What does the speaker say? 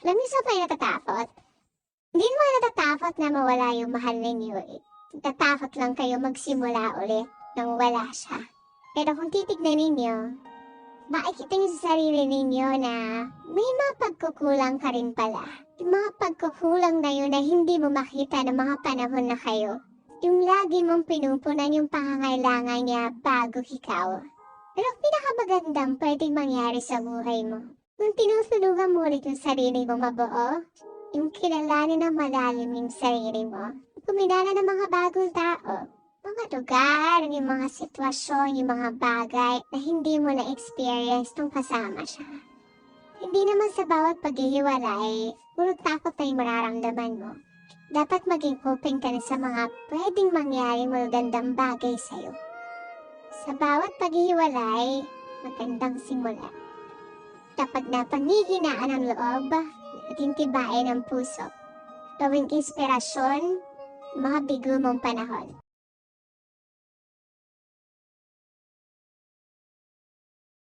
Alam niyo sa may natatakot? Hindi naman natatakot na mawala yung mahal ninyo eh. Natatakot lang kayo magsimula ulit nang wala siya. Pero kung titignan ninyo, makikita niyo sa sarili ninyo na may mga pagkukulang ka rin pala. Yung mga pagkukulang na yun na hindi mo makita ng mga panahon na kayo. Yung lagi mong pinupunan yung pangangailangan niya bago ikaw. Pero ang pinakamagandang pwedeng mangyari sa buhay mo, kung tinutulungan mo ulit yung sarili mo mabuo, yung kilalanin ng malalim yung sarili mo, kuminana ng mga bagong tao, mga lugar, yung mga sitwasyon, yung mga bagay na hindi mo na-experience nung kasama siya. Hindi naman sa bawat paghihiwalay, puro takot na yung mararamdaman mo. Dapat maging open ka na sa mga pwedeng mangyari magandang bagay sa'yo. Sa bawat paghihiwalay, magandang simula. Kapag napanghihinaan ang loob, naging tibain ang puso. Gawing inspirasyon, mga bigo mong panahon.